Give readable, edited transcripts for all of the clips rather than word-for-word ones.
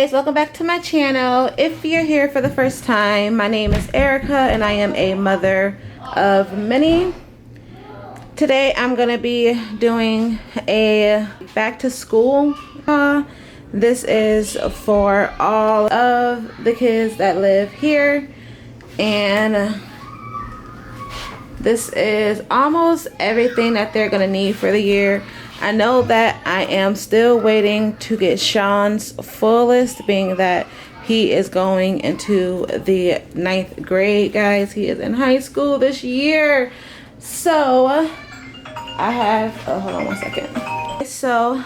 guys, welcome back to my channel. If you're here for the first time, my name is Erica and I am a mother of many. Today I'm gonna be doing a back to school haul. This is for all of the kids that live here, and this is almost everything that they're gonna need for the year. I know that I am still waiting to get Sean's full list, being that he is going into the 9th grade, guys. He is in high school this year. So I have, hold on one second. So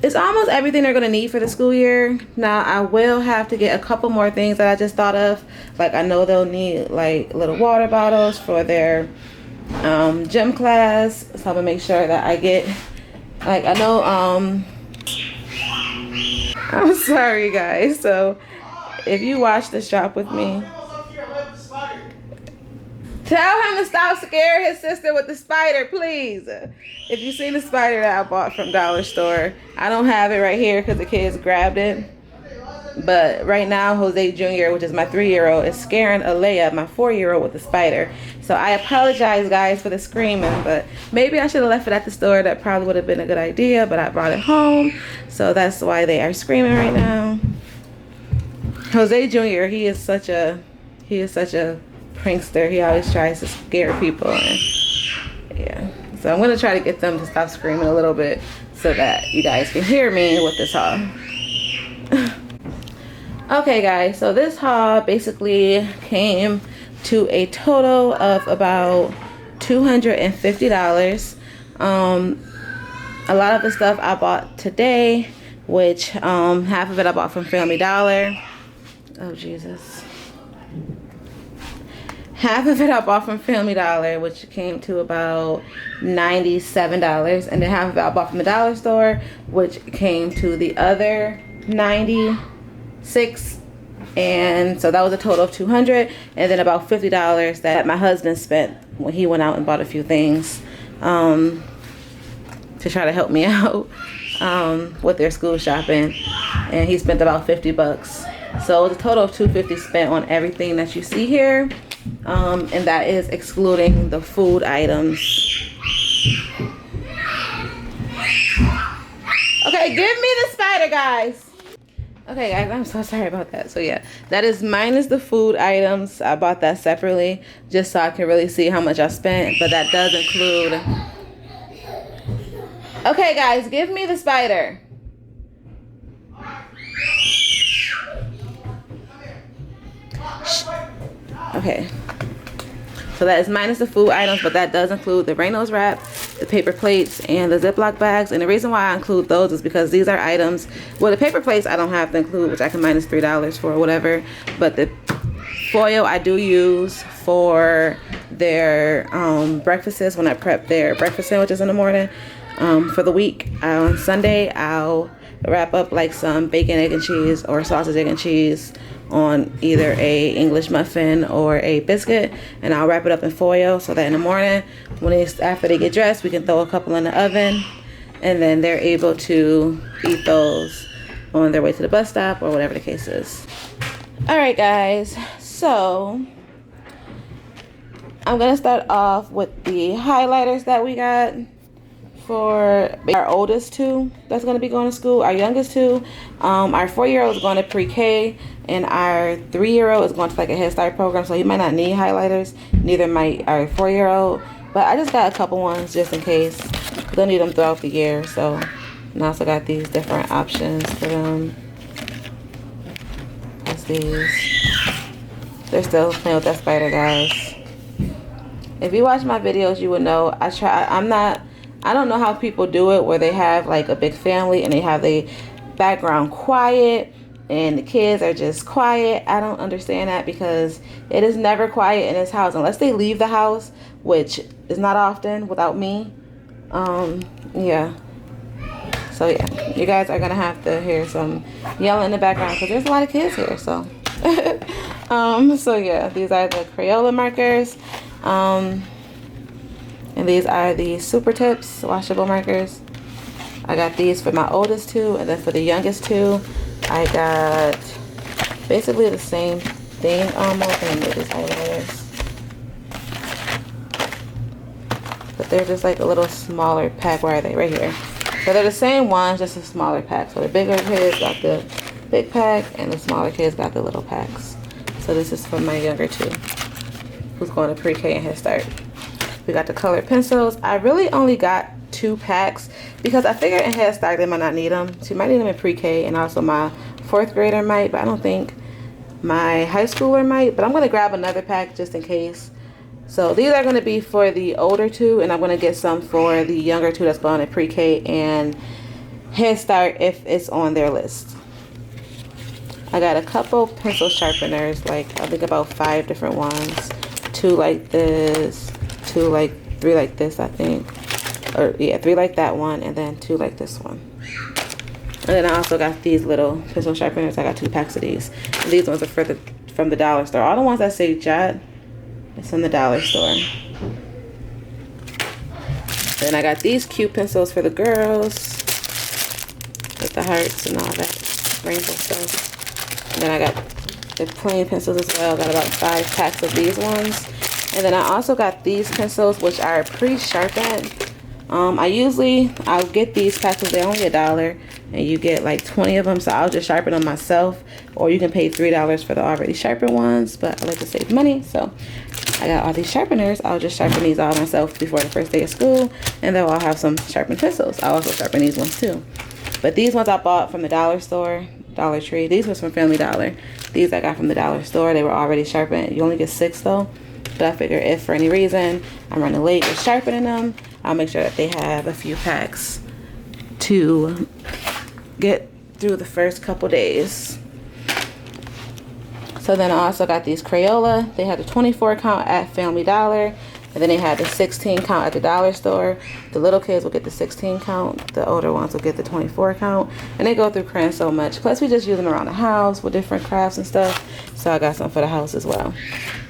it's almost everything they're gonna need for the school year. Now I will have to get a couple more things that I just thought of. Like I know they'll need like little water bottles for their gym class. So I'm gonna make sure that I get, like I know, I'm sorry guys. So if you watch the shop with me, tell him to stop scaring his sister with the spider, please. If you seen the spider that I bought from Dollar Store, I don't have it right here because the kids grabbed it. But right now, Jose Jr., which is my 3-year-old, is scaring Alea, my 4-year-old, with the spider. So I apologize, guys, for the screaming, but maybe I should have left it at the store. That probably would have been a good idea, but I brought it home. So that's why they are screaming right now. Jose Jr., he is such a prankster. He always tries to scare people. And yeah. So I'm going to try to get them to stop screaming a little bit so that you guys can hear me with this haul. Okay guys, so this haul basically came to a total of about $250. A lot of the stuff I bought today, which half of it I bought from Family Dollar. Oh Jesus. Half of it I bought from Family Dollar, which came to about $97. And then half of it I bought from the dollar store, which came to the other $96. And so that was a total of $200. And then about $50 that my husband spent when he went out and bought a few things to try to help me out with their school shopping. And he spent about 50 bucks. So it was a total of $250 spent on everything that you see here. And that is excluding the food items. Okay, give me the spider, guys. Okay, guys, I'm so sorry about that. So yeah, that is minus the food items. I bought that separately just so I can really see how much I spent, but that does include. Okay, guys, give me the spider. Okay, so that is minus the food items, but that does include the Reynolds wrap, the paper plates, and the Ziploc bags. And the reason why I include those is because these are items, well, the paper plates I don't have to include, which I can minus $3 for or whatever, but the foil I do use for their breakfasts when I prep their breakfast sandwiches in the morning for the week. On Sunday I'll wrap up like some bacon, egg, and cheese or sausage, egg, and cheese on either a English muffin or a biscuit, and I'll wrap it up in foil so that in the morning after they get dressed, we can throw a couple in the oven, and then they're able to eat those on their way to the bus stop or whatever the case is. All right guys, so I'm gonna start off with the highlighters that we got for our oldest two that's going to be going to school. Our youngest two, our 4-year-old is going to pre-K, and our 3-year-old is going to like a Head Start program, so he might not need highlighters. Neither might our 4-year-old, but I just got a couple ones just in case. They'll need them throughout the year, so I also got these different options for them. That's these. They're still playing with that spider, guys. If you watch my videos, you would know I don't know how people do it where they have like a big family and they have the background quiet and the kids are just quiet. I don't understand that because it is never quiet in this house unless they leave the house, which is not often without me. Yeah. So yeah, you guys are gonna have to hear some yelling in the background because there's a lot of kids here. So, so yeah, these are the Crayola markers. And these are the Super Tips washable markers. I got these for my oldest two, and then for the youngest two, I got basically the same thing almost. And these highlighters. But they're just like a little smaller pack. Where are they? Right here. So they're the same ones, just a smaller pack. So the bigger kids got the big pack and the smaller kids got the little packs. So this is for my younger two, who's going to pre-K and Head Start. We got the colored pencils. I really only got 2 packs because I figured in Head Start they might not need them. She might need them in pre-K, and also my 4th grader might, but I don't think my high schooler might. But I'm going to grab another pack just in case. So these are going to be for the older two, and I'm going to get some for the younger two that's going to pre-K and Head Start if it's on their list. I got a couple pencil sharpeners, like I think about 5 different ones. 2 like this, 3 like this, I think. Or yeah, 3 like that one, and then 2 like this one. And then I also got these little pencil sharpeners. I got 2 packs of these. And these ones are from the dollar store. All the ones that say Jot, it's from the dollar store. Then I got these cute pencils for the girls with the hearts and all that rainbow stuff. And then I got the plain pencils as well. Got about 5 packs of these ones. And then I also got these pencils, which are pre-sharpened. I'll get these packs because they're only $1 and you get like 20 of them, so I'll just sharpen them myself, or you can pay $3 for the already sharpened ones, but I like to save money, so I got all these sharpeners. I'll just sharpen these all myself before the first day of school, and then I'll have some sharpened pencils. I'll also sharpen these ones too. But these ones I bought from the dollar store, Dollar Tree. These was from Family Dollar. These I got from the dollar store. They were already sharpened. You only get 6 though, but I figure if for any reason I'm running late with sharpening them, I'll make sure that they have a few packs to get through the first couple days. So then I also got these Crayola. They had the 24 count at Family Dollar, and then they had the 16 count at the dollar store. The little kids will get the 16 count. The older ones will get the 24 count. And they go through crayons so much. Plus we just use them around the house with different crafts and stuff. So I got some for the house as well.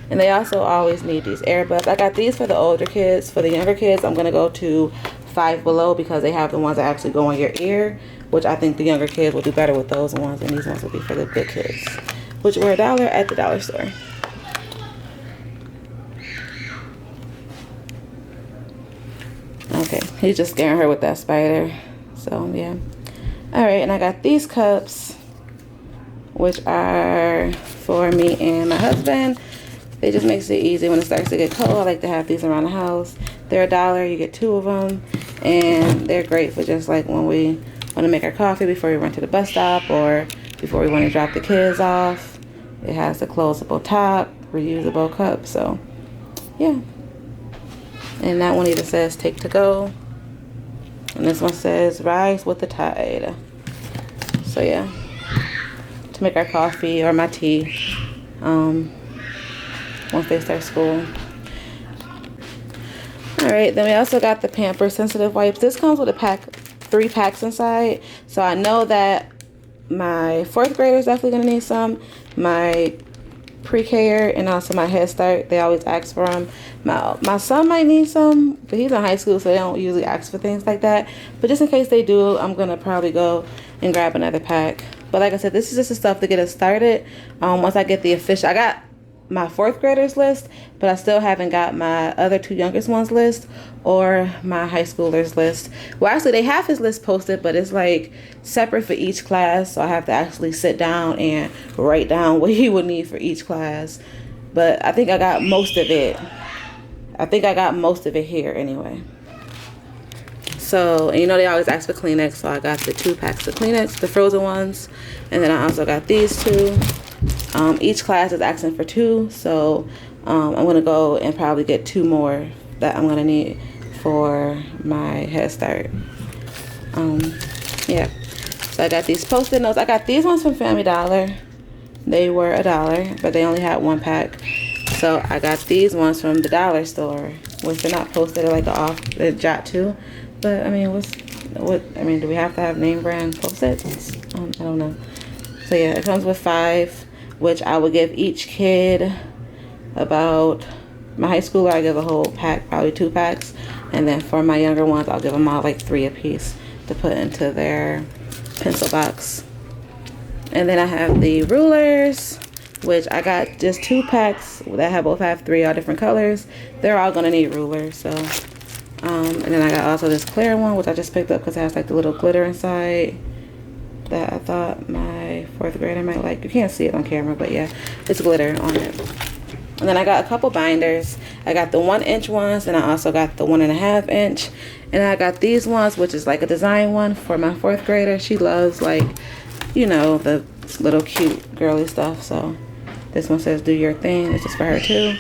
And they also always need these Airbuds. I got these for the older kids. For the younger kids, I'm going to go to Five Below because they have the ones that actually go in your ear, which I think the younger kids will do better with those ones, and these ones will be for the big kids, which were $1 at the dollar store. Okay, he's just scaring her with that spider. So yeah. Alright, and I got these cups, which are for me and my husband. It just makes it easy when it starts to get cold. I like to have these around the house. They're $1. You get 2 of them. And they're great for just like when we want to make our coffee before we run to the bus stop or before we want to drop the kids off. It has the closable top, reusable cup. So, yeah. And that one either says take to go. And this one says rise with the tide. So, yeah. To make our coffee or my tea. Once they start school. Alright, then we also got the Pampers Sensitive Wipes. This comes with a 3 packs inside. So I know that my 4th grader is definitely going to need some. My pre-K and also my Head Start, they always ask for them. My son might need some, but he's in high school, so they don't usually ask for things like that. But just in case they do, I'm going to probably go and grab another pack. But like I said, this is just the stuff to get us started. Once I get the official, I got my 4th graders list, but I still haven't got my other 2 youngest ones list or my high schoolers list. Well, actually they have his list posted, but it's like separate for each class, so I have to actually sit down and write down what he would need for each class. But I think I got most of it. Here anyway. So, and you know they always ask for Kleenex, so I got the 2 packs of Kleenex, the frozen ones, and then I also got these 2. Each class is asking for 2, so I'm going to go and probably get 2 more that I'm going to need for my Head Start. Yeah, so I got these Post-it notes. I got these ones from Family Dollar. They were $1, but they only had 1 pack. So I got these ones from the dollar store, which they're not posted, they're like they're Jot too. But I mean, do we have to have name brand Post-its? I don't know. So yeah, it comes with 5. Which I would give each kid about, my high schooler I give a whole pack, probably 2 packs, and then for my younger ones I'll give them all like 3 apiece to put into their pencil box. And then I have the rulers, which I got just 2 packs that both have 3 all different colors. They're all gonna need rulers. So and then I got also this clear one, which I just picked up because it has like the little glitter inside that I thought my 4th grader might like. You can't see it on camera, but yeah, it's glitter on it. And then I got a couple binders. I got the 1-inch ones, and I also got the 1.5 inch. And I got these ones, which is like a design one for my 4th grader. She loves, like, you know, the little cute girly stuff. So this one says do your thing. This is for her too.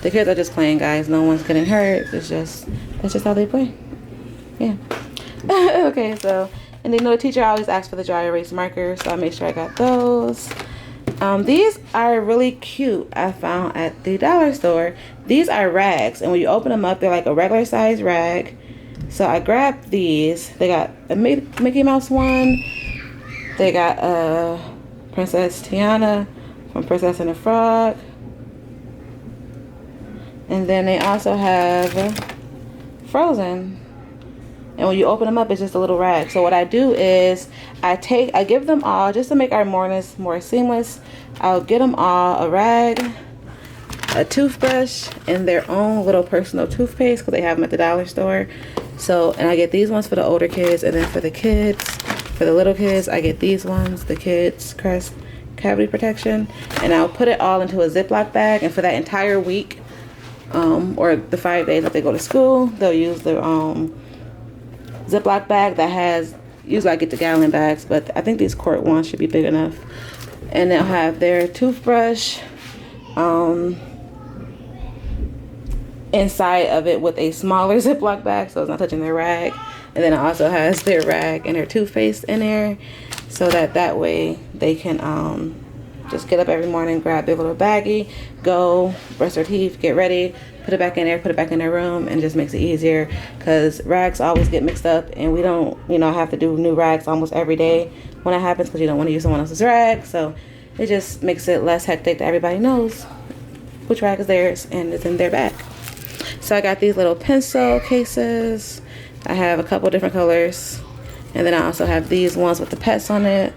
The kids are just playing, guys. No one's getting hurt. That's just how they play. Yeah. Okay, so, and then, you know, the teacher always asks for the dry erase markers, so I made sure I got those. These are really cute. I found at the dollar store. These are rags, and when you open them up, they're like a regular size rag. So I grabbed these. They got a Mickey Mouse one. They got a Princess Tiana from Princess and the Frog. And then they also have Frozen. And when you open them up, it's just a little rag. So what I do is I give them all, just to make our mornings more seamless, I'll get them all a rag, a toothbrush, and their own little personal toothpaste, because they have them at the dollar store. So, and I get these ones for the older kids, and then for the kids, for the little kids, I get these ones, the Kids Crest Cavity Protection. And I'll put it all into a Ziploc bag, and for that entire week, or the 5 days that they go to school, they'll use the Ziploc bag that has, usually I get the gallon bags, but I think these quart ones should be big enough. And they'll have their toothbrush inside of it with a smaller Ziploc bag, so it's not touching their rag. And then it also has their rag and their toothpaste in there, so that way they can just get up every morning, grab their little baggie, go brush their teeth, get ready, put it back in there, put it back in their room, and it just makes it easier, because rags always get mixed up, and we don't, you know, have to do new rags almost every day when it happens, because you don't want to use someone else's rag. So it just makes it less hectic that everybody knows which rag is theirs and it's in their bag. So I got these little pencil cases. I have a couple different colors, and then I also have these ones with the pets on it,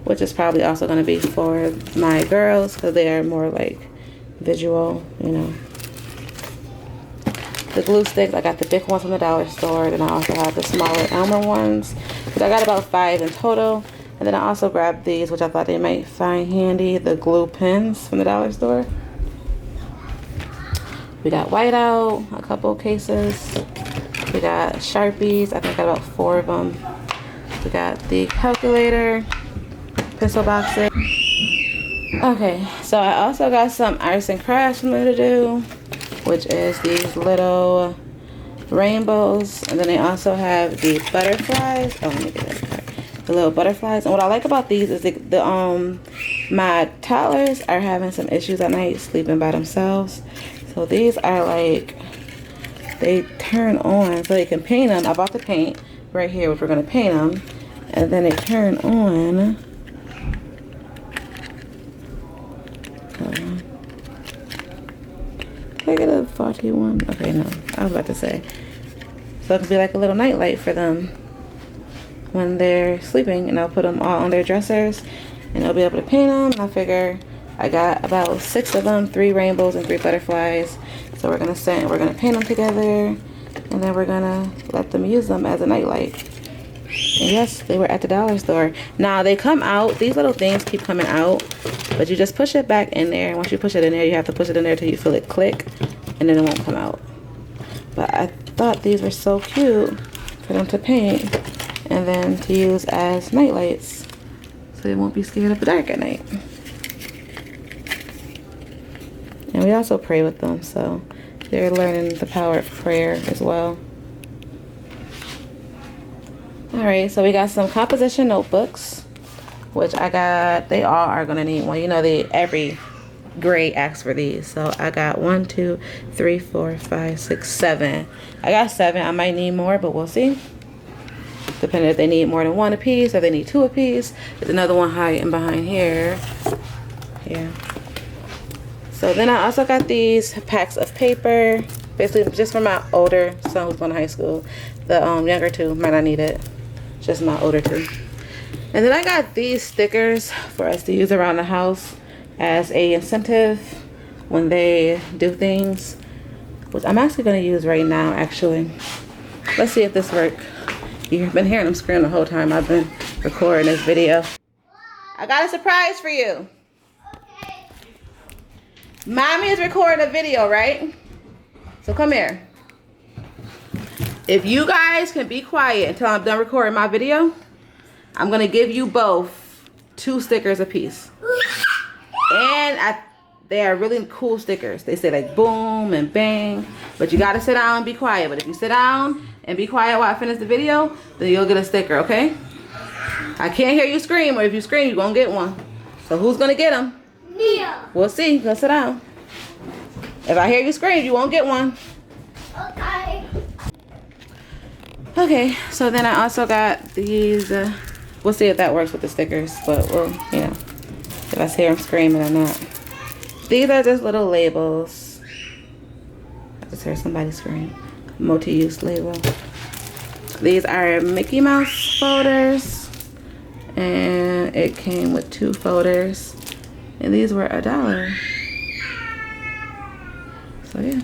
which is probably also going to be for my girls, because they are more like visual, you know. The glue sticks, I got the big ones from the dollar store. Then I also have the smaller Elmer ones, because I got about 5 in total. And then I also grabbed these, which I thought they might find handy, the glue pens from the dollar store. We got whiteout, a couple cases. We got Sharpies, I think I got about 4 of them. We got the calculator, pencil boxes. Okay, so I also got some arts and crafts from them to do, which is these little rainbows. And then they also have the butterflies. Oh, let me get that part. The little butterflies. And what I like about these is my toddlers are having some issues at night sleeping by themselves. So these are like, they turn on so they can paint them. I bought the paint right here, which we're going to paint them. And then they turn on. Can I get a faulty one? Okay, no. I was about to say. So it could be like a little nightlight for them when they're sleeping. And I'll put them all on their dressers. And they'll be able to paint them. And I figure I got about 6 of them. 3 rainbows and 3 butterflies. So we're going to paint them together. And then we're going to let them use them as a nightlight. And yes, they were at the dollar store. Now they come out. These little things keep coming out. But you just push it back in there. And once you push it in there, you have to push it in there till you feel it click. And then it won't come out. But I thought these were so cute for them to paint. And then to use as night lights. So they won't be scared of the dark at night. And we also pray with them. So they're learning the power of prayer as well. Alright, so we got some composition notebooks, which I got. They all are going to need one. You know, every grade asks for these. So I got 1, 2, 3, 4, 5, 6, 7. I got 7. I might need more, but we'll see. Depending if they need more than 1 apiece or they need 2 apiece. There's another one hiding behind here. Yeah. So then I also got these packs of paper. Basically just for my older son who's going to high school. The younger 2 might not need it. Just my older 2. And then I got these stickers for us to use around the house as a incentive when they do things, which I'm actually going to use right now, actually. Let's see if this works. You've been hearing them scream the whole time I've been recording this video. I got a surprise for you. Okay. Mommy is recording a video, right? So come here. If you guys can be quiet until I'm done recording my video, I'm going to give you both 2 stickers apiece. And they are really cool stickers. They say like boom and bang. But you got to sit down and be quiet. But if you sit down and be quiet while I finish the video, then you'll get a sticker, okay? I can't hear you scream. Or if you scream, you're going to get one. So who's going to get them? Mia. We'll see. Go sit down. If I hear you scream, you won't get one. Okay. Okay, so then I also got these. We'll see if that works with the stickers, but we'll, you know, if I hear them screaming or not. These are just little labels. I just heard somebody scream. Multi-use label. These are Mickey Mouse folders, and it came with 2 folders, and these were $1. So yeah.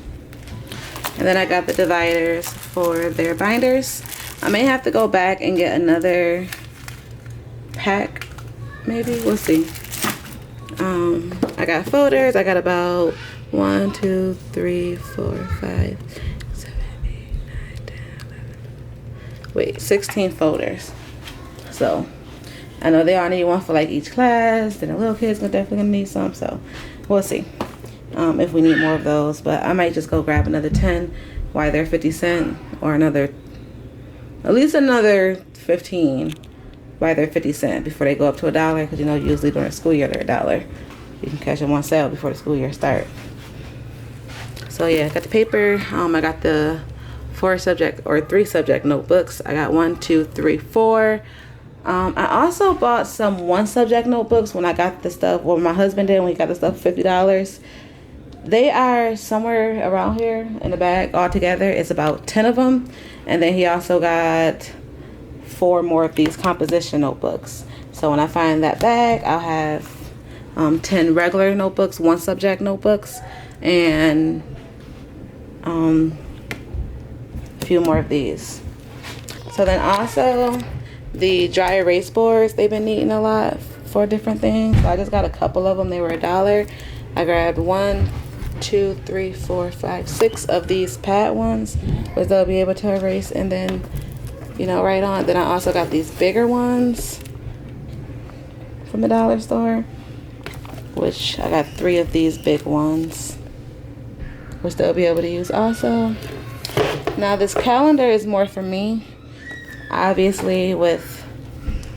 And then I got the dividers for their binders. I may have to go back and get another pack, maybe. We'll see. I got folders. I got about 1, 2, 3, 4, 5, 7, 8, 9, 10, 11. Wait, 16 folders. So I know they all need one for like each class. Then the little kids are definitely gonna need some. So we'll see. If we need more of those, but I might just go grab another 10 while they're 50 cents, or at least another 15 while they're 50 cents before they go up to $1, because you know usually during the school year they're $1. You can catch them on sale before the school year start. So yeah, I got the paper. I got the 3 subject notebooks. I got 1, 2, 3, 4. I also bought some 1 subject notebooks when I got the stuff, well, my husband did when he got the stuff for $50. They are somewhere around here in the bag altogether. It's about 10 of them. And then he also got 4 more of these composition notebooks. So when I find that bag, I'll have 10 regular notebooks, 1 subject notebooks, and a few more of these. So then also the dry erase boards, they've been needing a lot for different things. So I just got a couple of them. They were $1. I grabbed 1, 2, 3, 4, 5, 6 of these pad ones, which they'll be able to erase and then, you know, write on. Then I also got these bigger ones from the dollar store, which I got 3 of these big ones, which they'll be able to use also. Now this calendar is more for me. Obviously, with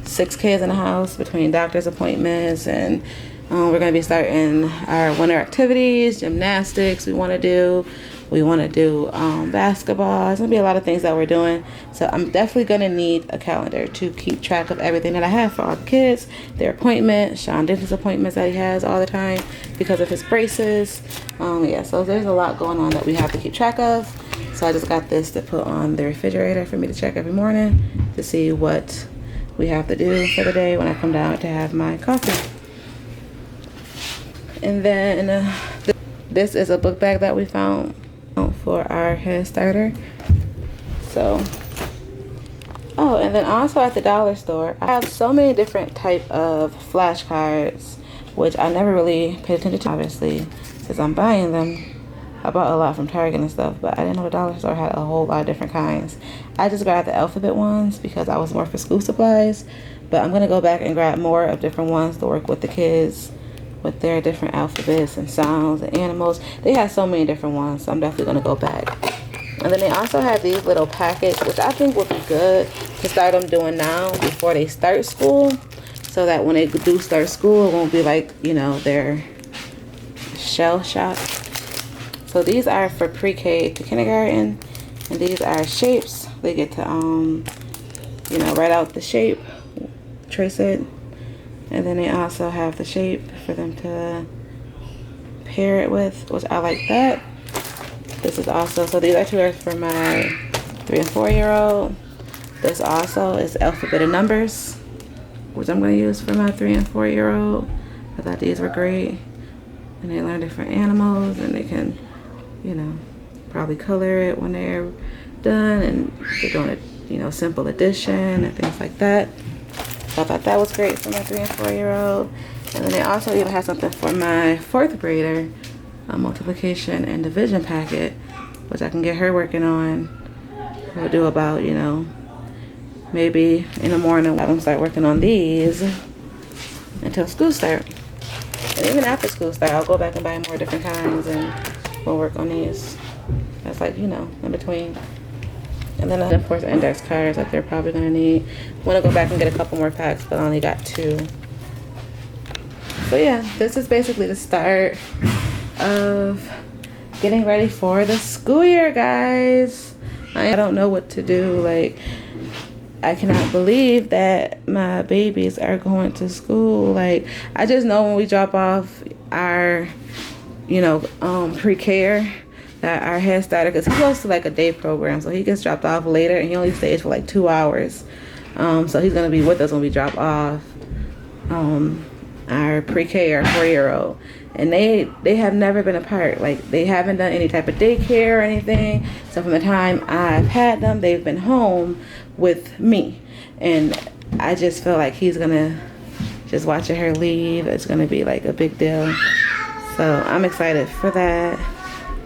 6 kids in the house, between doctor's appointments, and we're going to be starting our winter activities, gymnastics we want to do. We want to do basketball. There's going to be a lot of things that we're doing. So I'm definitely going to need a calendar to keep track of everything that I have for all the kids, their appointments, Sean Denton's appointments that he has all the time because of his braces. Yeah, so there's a lot going on that we have to keep track of. So I just got this to put on the refrigerator for me to check every morning to see what we have to do for the day when I come down to have my coffee. And then this is a book bag that we found for our head starter. So, oh, and then also at the dollar store, I have so many different type of flashcards, which I never really paid attention to, obviously, since I'm buying them. I bought a lot from Target and stuff, but I didn't know the dollar store had a whole lot of different kinds. I just grabbed the alphabet ones because I was more for school supplies, but I'm going to go back and grab more of different ones to work with the kids with their different alphabets and sounds and animals. They have so many different ones, so I'm definitely going to go back. And then they also have these little packets, which I think would be good to start them doing now before they start school, so that when they do start school, it won't be like, you know, they're shell shocked. So these are for pre-K to kindergarten, and these are shapes. They get to, you know, write out the shape, trace it, and then they also have the shape for them to pair it with, which I like that. This is also, so these are 2 for my 3 and 4-year-old. This also is alphabet and numbers. which I'm going to use for my 3 and 4-year-old. I thought these were great. And they learn different animals, and they can, you know, probably color it when they're done, and they're doing it, you know, simple addition and things like that. So I thought that was great for my 3 and 4-year-old. And then they also even have something for my 4th grader, a multiplication and division packet, which I can get her working on. We'll do about, you know, maybe in the morning. I'm gonna start working on these until school start. And even after school start, I'll go back and buy more different kinds, and we'll work on these. That's like, you know, in between. And then of course index cards that they're probably gonna need. I wanna go back and get a couple more packs, but I only got 2. So yeah, this is basically the start of getting ready for the school year, guys. I don't know what to do. Like, I cannot believe that my babies are going to school. Like, I just know when we drop off our, you know, pre-care, that our head starter, because he goes to like a day program, so he gets dropped off later, and he only stays for like 2 hours. So he's gonna be with us when we drop off our pre-K, our 4-year-old. And they have never been apart. Like, they haven't done any type of daycare or anything. So from the time I've had them, they've been home with me. And I just feel like he's gonna just watching her leave. It's gonna be like a big deal. So I'm excited for that.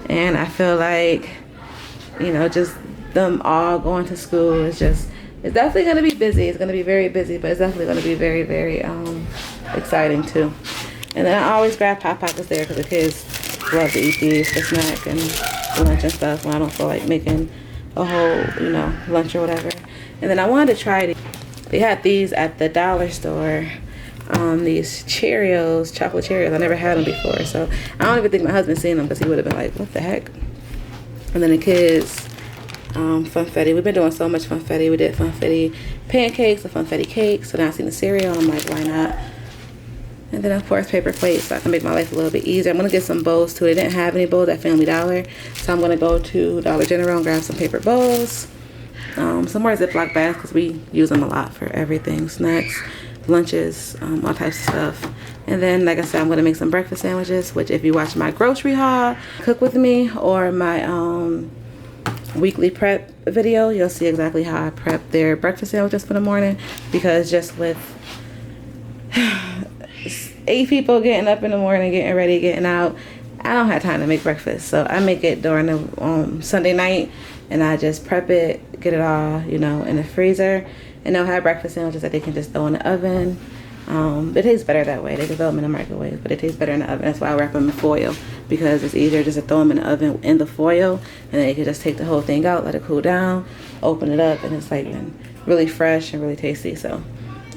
And I feel like, you know, just them all going to school is just, it's definitely gonna be busy. It's gonna be very busy, but it's definitely gonna be very, very exciting too. And then I always grab Hot Pockets there because the kids love to eat these for snack and lunch and stuff when I don't feel like making a whole, you know, lunch or whatever. And then I wanted to try these. They had these at the dollar store. These Cheerios, chocolate Cheerios. I never had them before, so I don't even think my husband seen them because he would have been like, what the heck? And then the kids, Funfetti. We've been doing so much Funfetti. We did Funfetti pancakes, the Funfetti cakes. So now I seen the cereal, and I'm like, why not? And then of course paper plates, so I can make my life a little bit easier. I'm gonna get some bowls too. They didn't have any bowls at Family Dollar, so I'm gonna go to Dollar General and grab some paper bowls. Some more Ziploc bags because we use them a lot for everything, snacks, lunches, all types of stuff. And then, like I said, I'm gonna make some breakfast sandwiches, which if you watch my grocery haul, cook with me, or my weekly prep video, you'll see exactly how I prep their breakfast sandwiches for the morning. Because just with 8 people getting up in the morning, getting ready, getting out, I don't have time to make breakfast. So I make it during the Sunday night, and I just prep it, get it all, you know, in the freezer. And they'll have breakfast sandwiches that they can just throw in the oven. It tastes better that way. They can throw them in the microwave, but it tastes better in the oven. That's why I wrap them in foil, because it's easier just to throw them in the oven in the foil, and then you can just take the whole thing out, let it cool down, open it up, and it's like really fresh and really tasty. So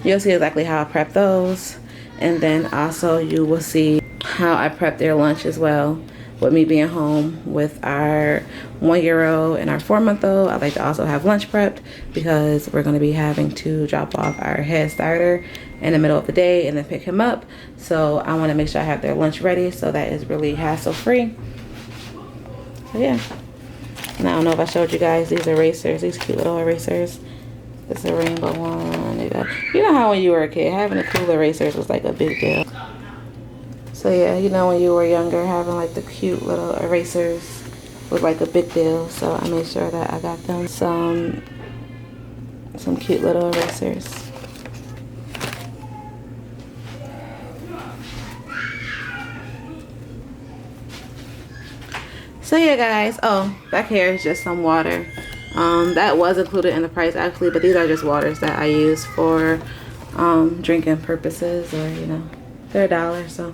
you'll see exactly how I prep those. And then also you will see how I prep their lunch as well. With me being home with our 1-year-old and our 4-month-old, I like to also have lunch prepped because we're going to be having to drop off our head starter in the middle of the day and then pick him up. So I want to make sure I have their lunch ready, so that is really hassle free. So yeah. And I don't know if I showed you guys these erasers, these cute little erasers. It's a rainbow one. You know how when you were a kid, having the cool erasers was like a big deal. So yeah, you know when you were younger, having like the cute little erasers was like a big deal. So I made sure that I got them some cute little erasers. So yeah, guys. Oh, back here is just some water. That was included in the price actually, but these are just waters that I use for drinking purposes, or you know, they're $1, so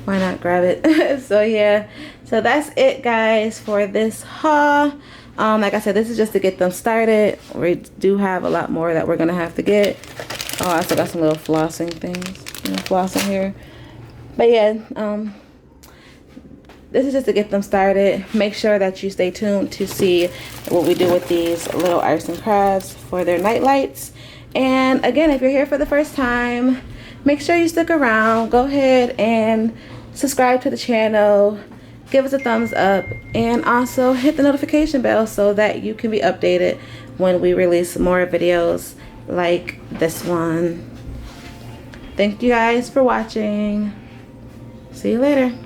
why not grab it? So yeah, so that's it, guys, for this haul. Like I said, this is just to get them started. We do have a lot more that we're gonna have to get. Oh, I still got some little flossing things, you know, flossing here. But yeah, this is just to get them started. Make sure that you stay tuned to see what we do with these little arts and crafts for their night lights. And again, if you're here for the first time, make sure you stick around. Go ahead and subscribe to the channel, give us a thumbs up, and also hit the notification bell so that you can be updated when we release more videos like this one Thank you guys for watching. See you later.